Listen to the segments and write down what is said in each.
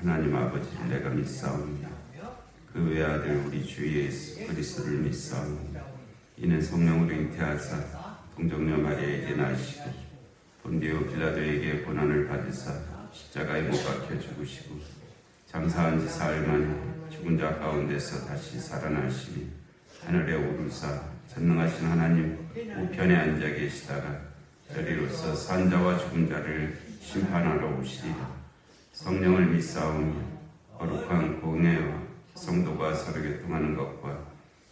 하나님 아버지를 내가 믿사옵니다. 그 외아들 우리 주 예수 그리스도를 믿사옵니다. 이는 성령으로 잉태하사 동정녀 마리아에게 나시고 본디오 빌라도에게 고난을 받으사 십자가에 못 박혀 죽으시고 장사한 지 사흘 만에 죽은 자 가운데서 다시 살아나시니 하늘에 오르사 전능하신 하나님 우편에 앉아 계시다가 저리로서 산자와 죽은 자를 심판하러 오시리라. 성령을 믿사오며 거룩한 공예와 성도가 서로 교통하는 것과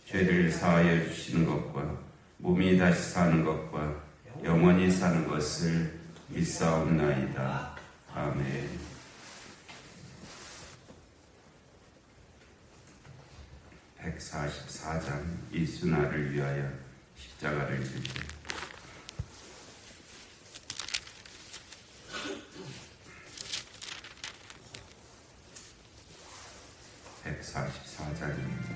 죄를 사하여 주시는 것과 몸이 다시 사는 것과 영원히 사는 것을 믿사옵나이다. 아멘. (144장) 이순아를 위하여 십자가를 지고 144장입니다.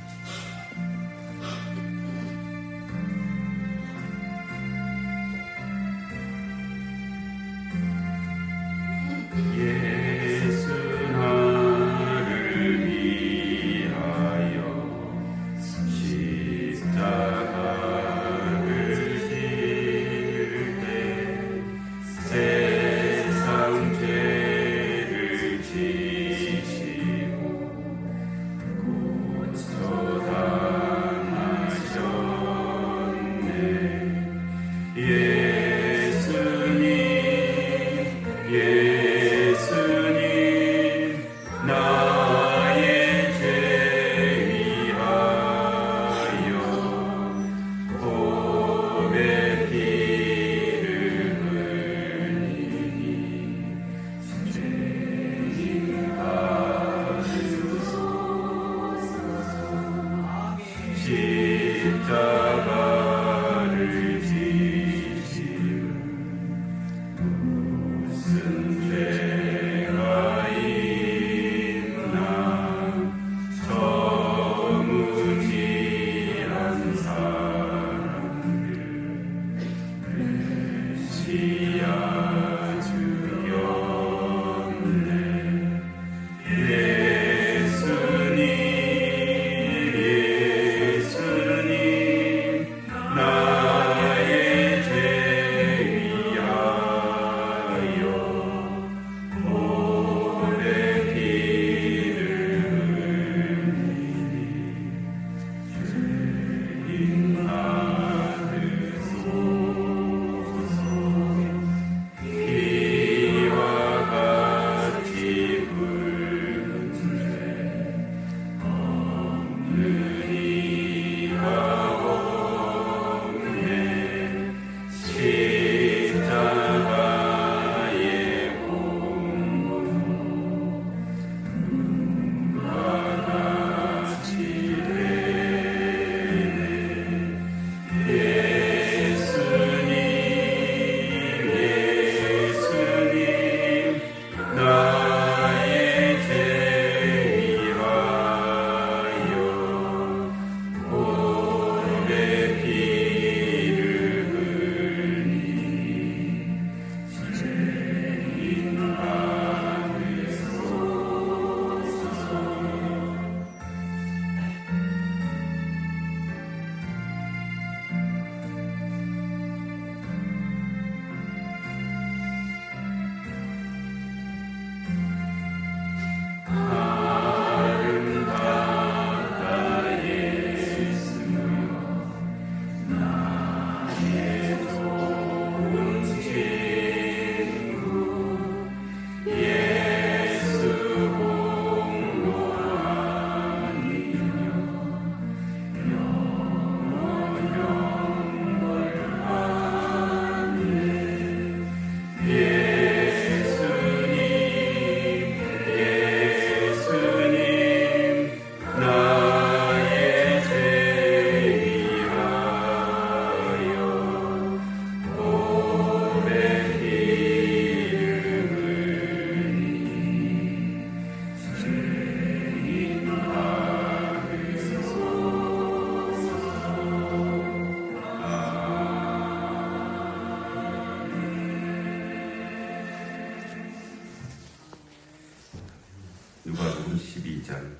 누가복음 12장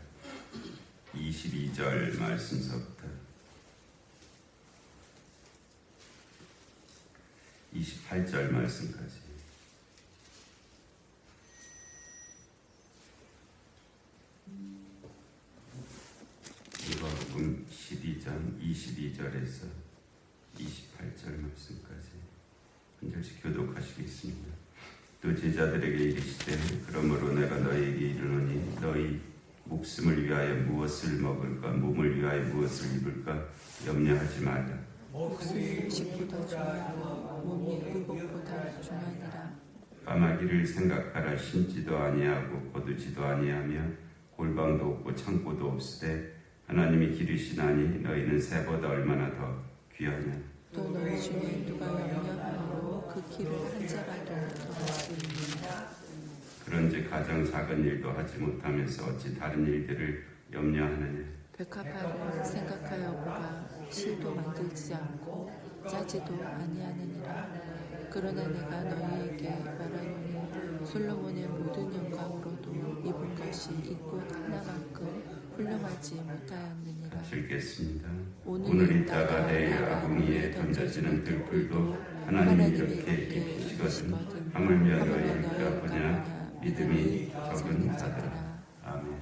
22절 말씀서부터 28절 말씀까지. 누가복음 12장 22절에서 28절 말씀까지 한 절씩 교독하시겠습니다. 또 제자들에게 이르시되 그러므로 내가 너희에게 이르노니 너희 목숨을 위하여 무엇을 먹을까 몸을 위하여 무엇을 입을까 염려하지 말라. 목숨이 음식보다 중요하고 몸이 의복보다 중요하니라. 까마귀를 생각하라. 심지도 아니하고 거두지도 아니하며 골방도 없고 창고도 없으되 하나님이 기르시나니 너희는 새보다 얼마나 더 귀하냐. 또 너희 중에 누가 염려하므로 그 길을 한 자라도 더할 수 있느냐. 그런즉 가장 작은 일도 하지 못하면서 어찌 다른 일들을 염려하느냐. 백합화를 생각하여 보라. 실도 만들지 않고 짜지도 아니하느니라. 그러나 내가 너희에게 말하노니 솔로몬의 모든 영광으로도 입은 것이 이 꽃 하나만큼 훌륭하지 못하였느니라. 읽겠습니다. 오늘 오늘 있다가 내일 아궁이에 던져지는 들풀도 하나님이 이렇게 입히시거든 하물며 너희가 보냐 믿음이 적은 자들아. 아멘.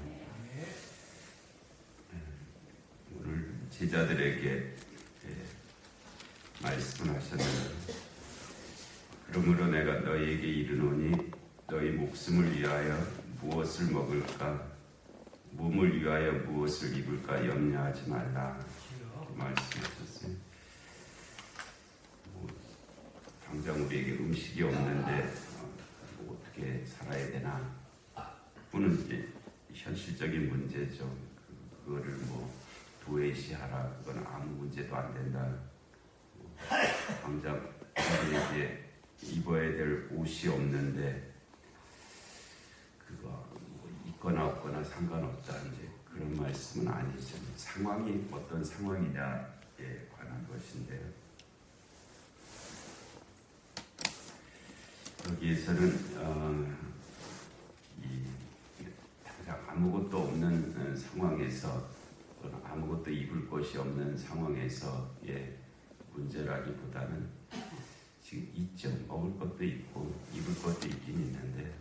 오늘 제자들에게 말씀하셨는데 그러므로 내가 너희에게 이르노니 너희 목숨을 위하여 무엇을 먹을까 몸을 위하여 무엇을 입을까 염려하지 말라. 이렇게 말씀하셨어요. 당장 우리에게 음식이 없는데 어떻게 살아야 되나? 그거는 이제 현실적인 문제죠. 그거를 도외시하라. 그건 아무 문제도 안 된다. 당장 우리에게 입어야 될 옷이 없는데 그거 있거나 없거나 상관없다. 이제 그런 말씀은 아니죠. 상황이 어떤 상황이냐에 관한 것인데요. 여기에서는 당장 아무것도 없는 상황에서 또는 아무것도 입을 것이 없는 상황에서의 문제라기보다는 지금 있죠. 먹을 것도 있고 입을 것도 있긴 있는데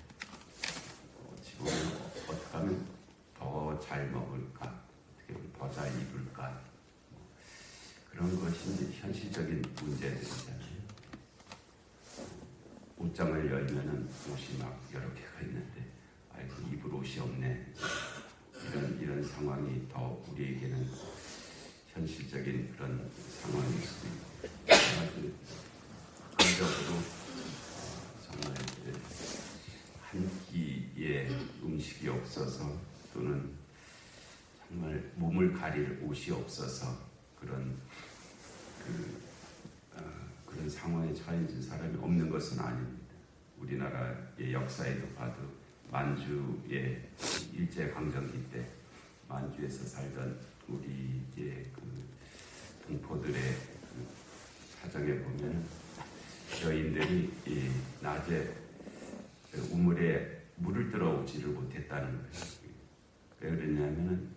지금 어떻게 하면 더 잘 먹을까, 어떻게 하면 더 잘 입을까, 그런 것이 이제 현실적인 문제들이잖아요. 옷장을 열면은 옷이 막 여러 개가 있는데, 아이고 입을 옷이 없네. 이런 상황이 더 우리에게는 현실적인 그런 상황일 수도 있고, 근적으로 정말 한 끼의 음식이 없어서 또는 정말 몸을 가릴 옷이 없어서 그런 상황에 처해진 사람이 없는 것은 아닙니다. 우리나라의 역사에도 봐도 만주의 일제강점기 때 만주에서 살던 우리의 동포들의 사정에 보면 여인들이 낮에 우물에 물을 들어오지를 못했다는 거예요. 왜 그랬냐면은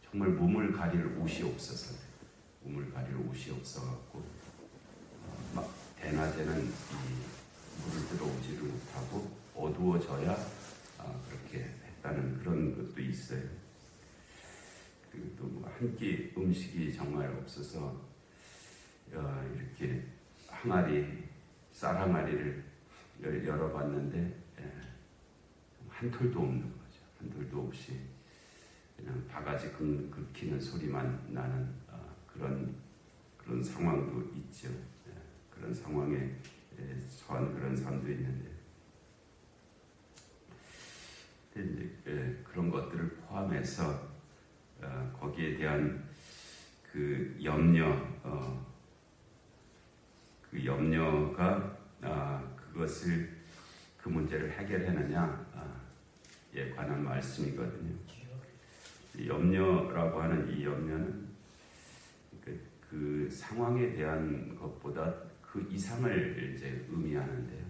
정말 몸을 가릴 옷이 없어서, 몸을 가릴 옷이 없어갖고 막 대낮에는 물을 들어오지를 못하고 어두워져야 그렇게 했다는 그런 것도 있어요. 그리고 또 한 끼 음식이 정말 없어서 이렇게 쌀 항아리를 열어봤는데 한 톨도 없는 거죠. 한 톨도 없이 그냥 바가지 긁히는 소리만 나는 그런 상황도 있죠. 그런 상황에 처한 그런 사람도 있는데, 이제 그런 것들을 포함해서 거기에 대한 그 염려가 그 문제를 해결하느냐에 관한 말씀이거든요. 염려라고 하는 이 염려는 그 상황에 대한 것보다 그 이상을 이제 의미하는데요.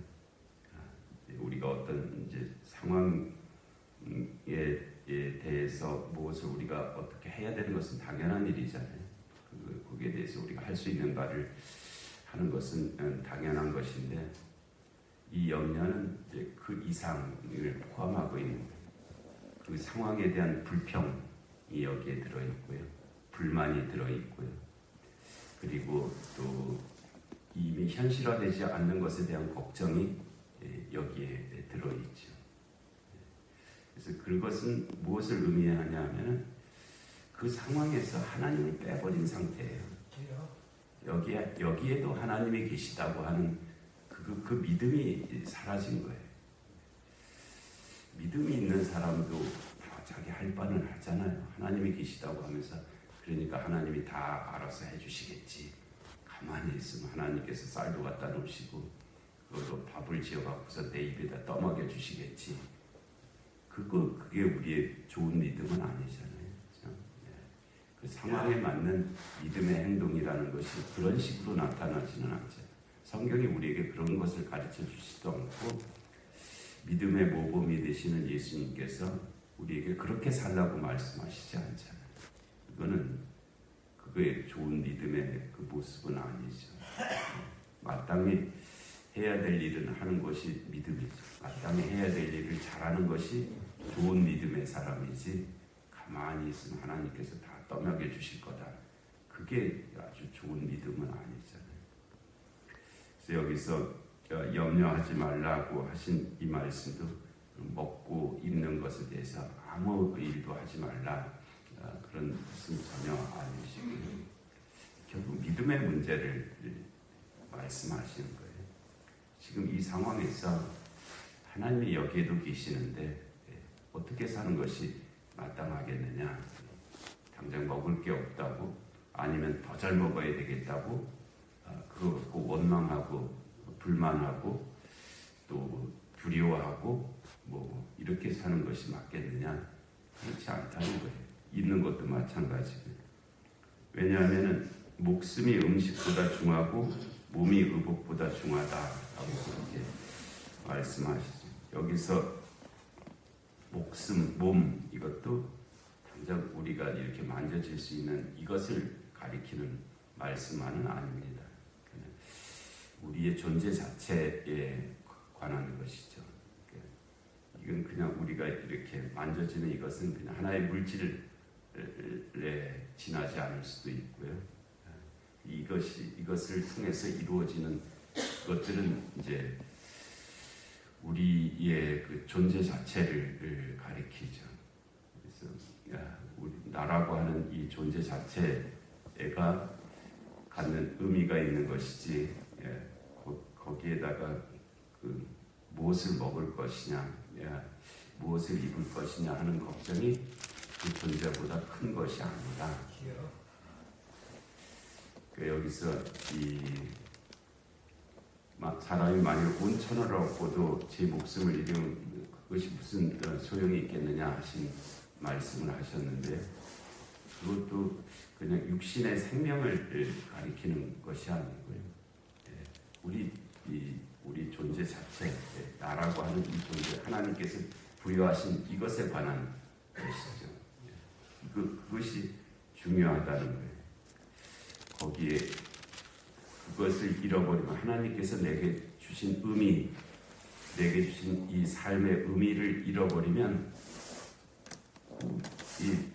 우리가 어떤 이제 상황에 대해서 무엇을 우리가 어떻게 해야 되는 것은 당연한 일이잖아요. 거기에 대해서 우리가 할 수 있는 바를 하는 것은 당연한 것인데, 이 염려는 이제 그 이상을 포함하고 있는 그 상황에 대한 불평이 여기에 들어있고요, 불만이 들어있고요, 그리고 또 이미 현실화되지 않는 것에 대한 걱정이 여기에 들어있죠. 그래서 그것은 무엇을 의미하냐 하면 그 상황에서 하나님을 빼버린 상태예요. 여기에도 하나님이 계시다고 하는 그 믿음이 사라진 거예요. 믿음이 있는 사람도 다 자기 할 바는 하잖아요. 하나님이 계시다고 하면서, 그러니까 하나님이 다 알아서 해주시겠지. 가만히 있으면 하나님께서 쌀도 갖다 놓으시고 그걸로 밥을 지어갖고서 내 입에다 떠먹여 주시겠지. 그게 우리의 좋은 믿음은 아니잖아요. 그 상황에 맞는 믿음의 행동이라는 것이 그런 식으로 나타나지는 않죠. 성경이 우리에게 그런 것을 가르쳐 주시지도 않고, 믿음의 모범이 되시는 예수님께서 우리에게 그렇게 살라고 말씀하시지 않잖아요. 이거는 그거의 좋은 믿음의 그 모습은 아니죠. 마땅히 해야 될 일은 하는 것이 믿음이죠. 마땅히 해야 될 일을 잘하는 것이 좋은 믿음의 사람이지, 가만히 있으면 하나님께서 다 떠먹여 주실 거다, 그게 아주 좋은 믿음은 아니잖아요. 그래서 여기서 염려하지 말라고 하신 이 말씀도 먹고 입는 것에 대해서 아무 일도 하지 말라, 그런 뜻은 전혀 아니시고, 결국 믿음의 문제를 말씀하시는 거예요. 지금 이 상황에서 하나님이 여기에도 계시는데 어떻게 사는 것이 마땅하겠느냐? 당장 먹을 게 없다고, 아니면 더 잘 먹어야 되겠다고, 그거 원망하고 불만하고 또 두려워하고 뭐 이렇게 사는 것이 맞겠느냐? 그렇지 않다는 거예요. 있는 것도 마찬가지고요. 왜냐하면 목숨이 음식보다 중하고 몸이 의복보다 중하다라고 그렇게 말씀하시죠. 여기서 목숨, 몸, 이것도 당장 우리가 이렇게 만져질 수 있는 이것을 가리키는 말씀만은 아닙니다. 우리의 존재 자체에 관한 것이죠. 이건 그냥 우리가 이렇게 만져지는 이것은 그냥 하나의 물질에 지나지 않을 수도 있고요. 이것을 통해서 이루어지는 것들은 이제 우리의 그 존재 자체를 가리키죠. 그래서 우리 나라고 하는 이 존재 자체가 갖는 의미가 있는 것이지, 거기에다가 그 무엇을 먹을 것이냐, 무엇을 입을 것이냐 하는 걱정이 그 존재보다 큰 것이 아니라, 여기서 사람이 만일 온 천하를 얻고도 제 목숨을 잃으면 그것이 무슨 소용이 있겠느냐 하신 말씀을 하셨는데, 그것도 그냥 육신의 생명을 가리키는 것이 아니고요. 우리 존재 자체, 나라고 하는 이 존재, 하나님께서 부여하신 이것에 관한 것이죠. 그것이 중요하다는 거예요. 거기에 그것을 잃어버리면, 하나님께서 내게 주신 의미, 내게 주신 이 삶의 의미를 잃어버리면,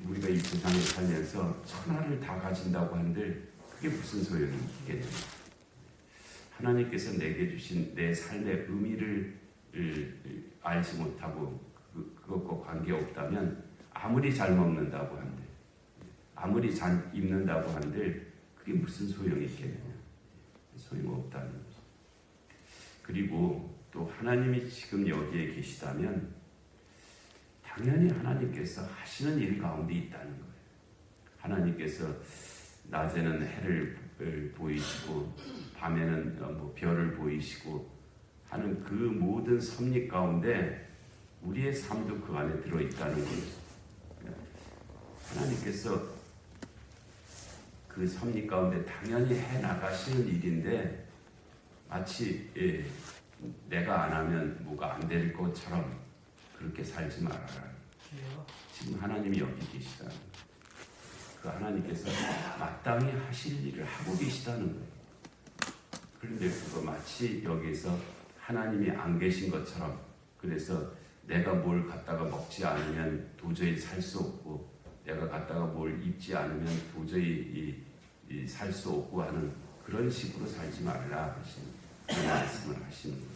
우리가 이 세상에 살면서 천하를 다 가진다고 한들 그게 무슨 소용이 있겠냐. 하나님께서 내게 주신 내 삶의 의미를 알지 못하고 그것과 관계없다면, 아무리 잘 먹는다고 한들, 아무리 잘 입는다고 한들 그게 무슨 소용이 있겠느냐. 소용없다는 거죠. 그리고 또 하나님이 지금 여기에 계시다면 당연히 하나님께서 하시는 일 가운데 있다는 거예요. 하나님께서 낮에는 해를 보이시고 밤에는 별을 보이시고 하는 그 모든 섭리 가운데 우리의 삶도 그 안에 들어있다는 거죠. 하나님께서 그 섭리 가운데 당연히 해나가시는 일인데, 마치 내가 안 하면 뭐가 안 될 것처럼 그렇게 살지 말아라. 지금 하나님이 여기 계시다. 그 하나님께서 마땅히 하실 일을 하고 계시다는 거예요. 그런데 그거 마치 여기서 하나님이 안 계신 것처럼, 그래서 내가 뭘 갖다가 먹지 않으면 도저히 살 수 없고, 내가 갖다가 뭘 입지 않으면 도저히 살 수 없고 하는 그런 식으로 살지 말라 하시는 그 말씀을 하시는 거죠.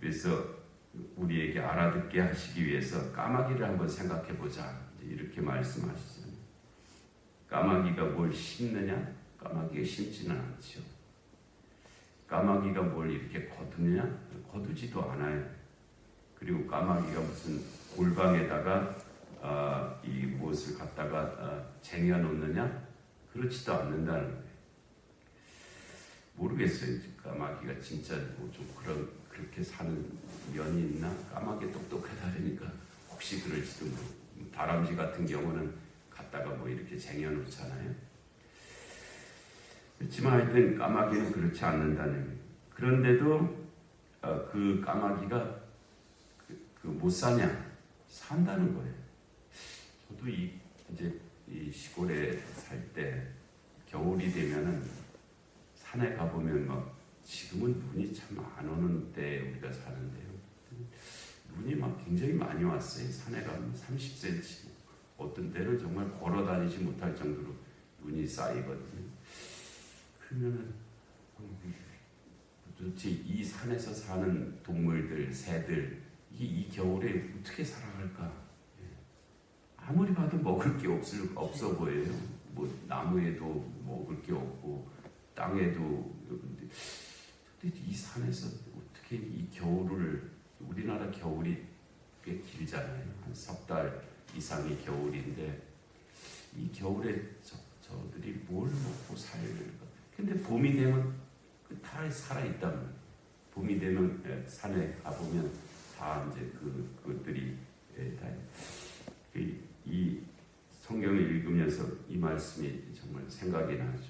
그래서 우리에게 알아듣게 하시기 위해서 까마귀를 한번 생각해 보자, 이렇게 말씀하시잖아요. 까마귀가 뭘 심느냐? 까마귀가 심지는 않죠. 까마귀가 뭘 이렇게 거두느냐? 거두지도 않아요. 그리고 까마귀가 무슨 골방에다가 이 무엇을 갖다가 쟁여 놓느냐? 그렇지도 않는다는 거예요. 모르겠어요. 까마귀가 진짜 뭐 좀 그렇게 사는 면이 있나? 까마귀 똑똑하다 그러니까 혹시 그럴지도 모르고. 다람쥐 같은 경우는 갖다가 뭐 이렇게 쟁여 놓잖아요. 그렇지만 하여튼 까마귀는 그렇지 않는다는 거예요. 그런데도 그 까마귀가 못 사냐? 산다는 거예요. 저도 이제 이 시골에 살 때 겨울이 되면은 산에 가보면 막, 지금은 눈이 참 안 오는 때 우리가 사는데요. 눈이 막 굉장히 많이 왔어요. 산에 가면 30cm, 어떤 때는 정말 걸어 다니지 못할 정도로 눈이 쌓이거든요. 그러면은 도대체 이 산에서 사는 동물들, 새들, 이 겨울에 어떻게 살아갈까? 아무리 봐도 먹을 게 없어 보여요. 뭐 나무에도 먹을 게 없고 땅에도. 근데 이 산에서 어떻게 이 겨울을, 우리나라 겨울이 꽤 길잖아요. 한 석 달 이상이 겨울인데 이 겨울에 저들이 뭘 먹고 살까? 근데 봄이 되면 다 살아있단 말이에요. 봄이 되면 산에 가보면 다 이제 그것들이 다. 이 성경을 읽으면서 이 말씀이 정말 생각이 나죠.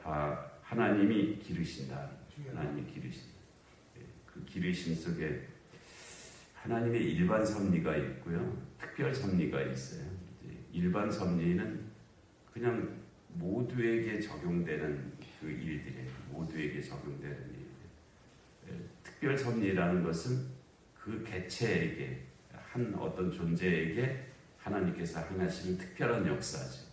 다 하나님이 기르신다. 하나님이 기르신다. 그 기르심 속에 하나님의 일반 섭리가 있고요, 특별 섭리가 있어요. 일반 섭리는 그냥 모두에게 적용되는 그 일들이에요. 모두에게 적용되는 일들. 특별 섭리라는 것은 그 개체에게, 한 어떤 존재에게 하나님께서 행하시는 특별한 역사죠.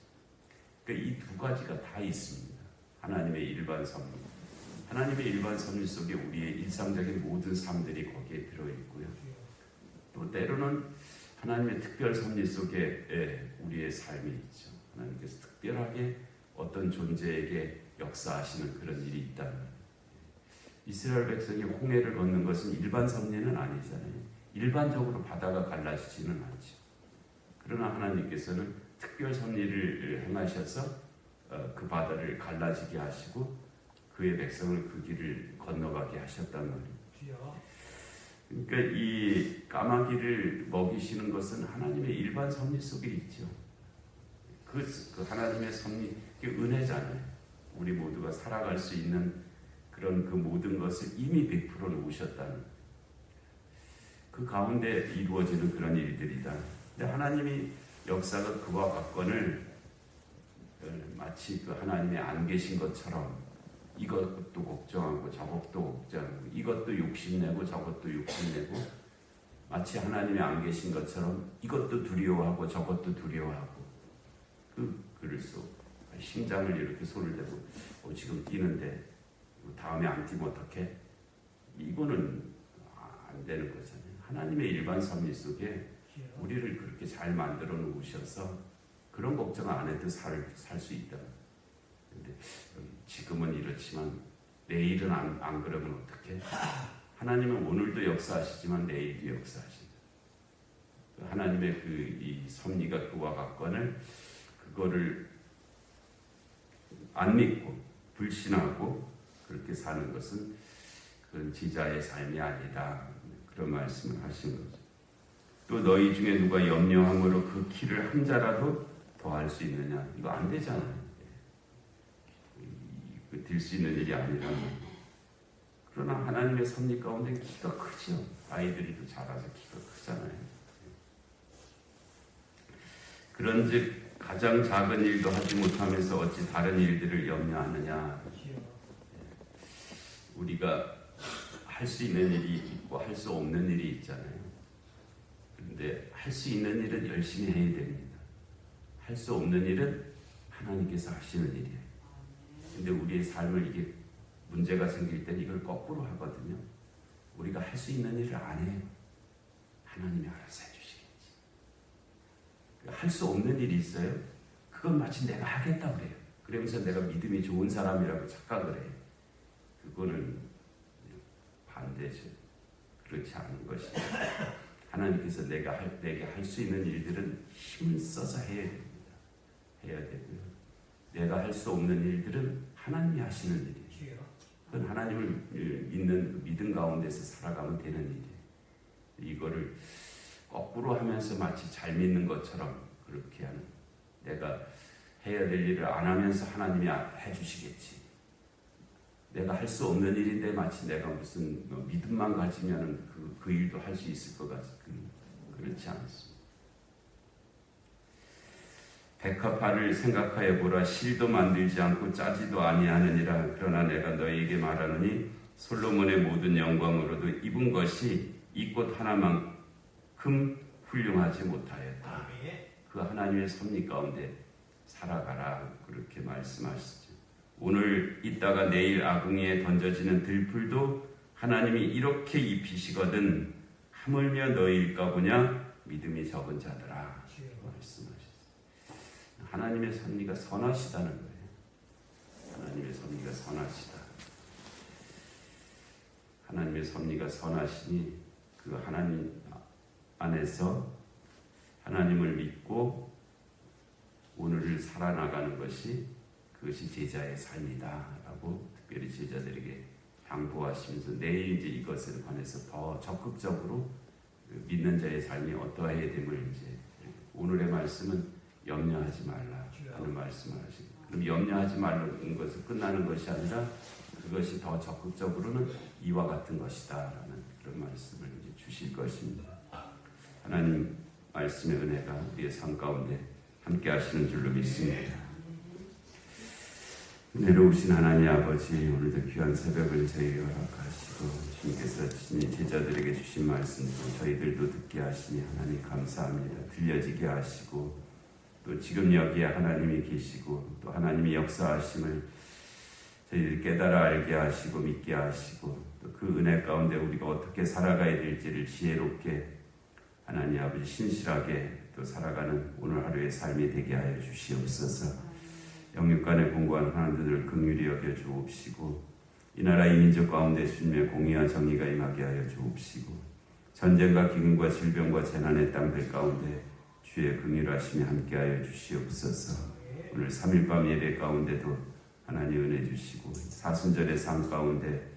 그러니까 이 두 가지가 다 있습니다. 하나님의 일반 섭리, 하나님의 일반 섭리 속에 우리의 일상적인 모든 삶들이 거기에 들어있고요. 또 때로는 하나님의 특별 섭리 속에 우리의 삶이 있죠. 하나님께서 특별하게 어떤 존재에게 역사하시는 그런 일이 있다는 거예요. 이스라엘 백성이 홍해를 걷는 것은 일반 섭리는 아니잖아요. 일반적으로 바다가 갈라지지는 않죠. 그러나 하나님께서는 특별 섭리를 행하셔서 그 바다를 갈라지게 하시고 그의 백성을 그 길을 건너가게 하셨단 말이에요. 그러니까 이 까마귀를 먹이시는 것은 하나님의 일반 섭리 속에 있죠. 그 하나님의 섭리, 그게 은혜잖아요. 우리 모두가 살아갈 수 있는 그런 그 모든 것을 이미 베풀어 놓으셨다는, 그 가운데 이루어지는 그런 일들이다. 근데 하나님이 역사가 그와 같건을 마치 그 하나님이 안 계신 것처럼 이것도 걱정하고 저것도 걱정하고 이것도 욕심내고 저것도 욕심내고, 마치 하나님이 안 계신 것처럼 이것도 두려워하고 저것도 두려워하고, 그럴 수 심장을 이렇게 손을 대고 지금 뛰는데 다음에 안 뛰면 어떡해? 이거는 안 되는 거잖아요. 하나님의 일반 섭리 속에 우리를 그렇게 잘 만들어 놓으셔서 그런 걱정 안 해도 살 수 있다. 근데 지금은 이렇지만 내일은 안 그러면 어떡해? 하나님은 오늘도 역사하시지만 내일도 역사하신다. 하나님의 이 섭리가 그와 같건을, 그거를 안 믿고 불신하고 그렇게 사는 것은 그건 지자의 삶이 아니다. 그런 말씀을 하신 거죠. 또 너희 중에 누가 염려함으로 그 키를 한 자라도 더할 수 있느냐? 이거 안 되잖아요. 될 수 있는 일이 아니라. 그러나 하나님의 섭리 가운데 키가 크죠. 아이들이 또 자라서 키가 크죠. 그런즉 가장 작은 일도 하지 못하면서 어찌 다른 일들을 염려하느냐. 우리가 할 수 있는 일이 있고 할 수 없는 일이 있잖아요. 그런데 할 수 있는 일은 열심히 해야 됩니다. 할 수 없는 일은 하나님께서 하시는 일이에요. 근데 우리의 삶을 이게 문제가 생길 땐 이걸 거꾸로 하거든요. 우리가 할 수 있는 일을 안 해요. 하나님이 알아서 해주시겠지. 할 수 없는 일이 있어요. 그건 마치 내가 하겠다고 그래요. 그러면서 내가 믿음이 좋은 사람이라고 착각을 해요. 그거는 반대죠. 그렇지 않은 것이죠. 하나님께서 내게 할 수 있는 일들은 힘을 써서 해야 됩니다. 해야 되고요. 내가 할 수 없는 일들은 하나님이 하시는 일이에요. 그건 하나님을 믿는 그 믿음 가운데서 살아가면 되는 일이에요. 이거를 거꾸로 하면서 마치 잘 믿는 것처럼 그렇게 하는, 내가 해야 될 일을 안 하면서 하나님이 해주시겠지. 내가 할 수 없는 일인데 마치 내가 무슨 믿음만 가지면 그 일도 할 수 있을 것 같이 그렇지 않습니다. 백합화를 생각하여 보라. 실도 만들지 않고 짜지도 아니하느니라. 그러나 내가 너희에게 말하노니 솔로몬의 모든 영광으로도 입은 것이 이 꽃 하나만큼 훌륭하지 못하였다. 그 하나님의 섭리 가운데 살아가라. 그렇게 말씀하시죠. 오늘 있다가 내일 아궁이에 던져지는 들풀도 하나님이 이렇게 입히시거든 하물며 너희일까 보냐. 믿음이 적은 자들아. 말씀하셨어요. 하나님의 섭리가 선하시다는 거예요. 하나님의 섭리가 선하시다. 하나님의 섭리가 선하시니 그 하나님 안에서 하나님을 믿고 오늘을 살아나가는 것이, 그것이 제자의 삶이다라고 특별히 제자들에게 당부하시면서 내일 이제 이것에 관해서 더 적극적으로 믿는 자의 삶이 어떠해야 됨을 이제 오늘의 말씀은 염려하지 말라 하는 말씀을 하십니다. 그럼 염려하지 말라는 것은 끝나는 것이 아니라 그것이 더 적극적으로는 이와 같은 것이다라는 그런 말씀을 이제 주실 것입니다. 하나님 말씀의 은혜가 우리의 삶 가운데 함께 하시는 줄로 믿습니다. 은혜로우신 하나님 아버지, 오늘도 귀한 새벽을 저희에게 허락하시고 주님께서 친히 제자들에게 주신 말씀도 저희들도 듣게 하시니 하나님 감사합니다. 들려지게 하시고 또 지금 여기에 하나님이 계시고 또 하나님이 역사하심을 저희들이 깨달아 알게 하시고 믿게 하시고 또 그 은혜 가운데 우리가 어떻게 살아가야 될지를 지혜롭게 하나님 아버지 신실하게 또 살아가는 오늘 하루의 삶이 되게 하여 주시옵소서. 영육간에 공고한 하나님들을 긍휼히 여겨 주옵시고 이 나라 이 민족 가운데 주님의 공의와 정의가 임하게 하여 주옵시고 전쟁과 기근과 질병과 재난의 땅들 가운데 주의 긍휼하심이 함께하여 주시옵소서. 오늘 3일 밤 예배 가운데도 하나님 은혜 주시고 사순절의 삶 가운데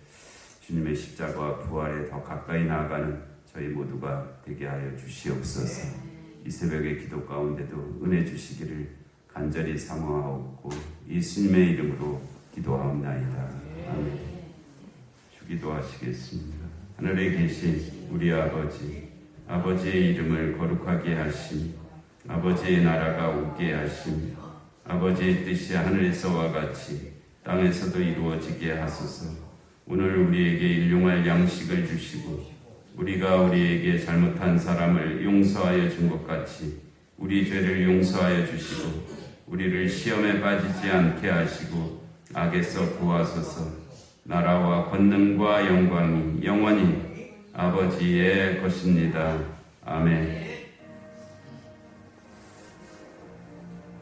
주님의 십자가와 부활에 더 가까이 나아가는 저희 모두가 되게 하여 주시옵소서. 이 새벽의 기도 가운데도 은혜 주시기를 간절히 사모하옵고 예수님의 이름으로 기도하옵나이다. 아멘. 주기도하시겠습니다. 하늘에 계신 우리 아버지, 아버지의 이름을 거룩하게 하심, 아버지의 나라가 오게 하심, 아버지의 뜻이 하늘에서와 같이 땅에서도 이루어지게 하소서. 오늘 우리에게 일용할 양식을 주시고 우리가 우리에게 잘못한 사람을 용서하여 준 것 같이 우리 죄를 용서하여 주시고 우리를 시험에 빠지지 않게 하시고 악에서 구하소서. 나라와 권능과 영광이 영원히 아버지의 것입니다. 아멘.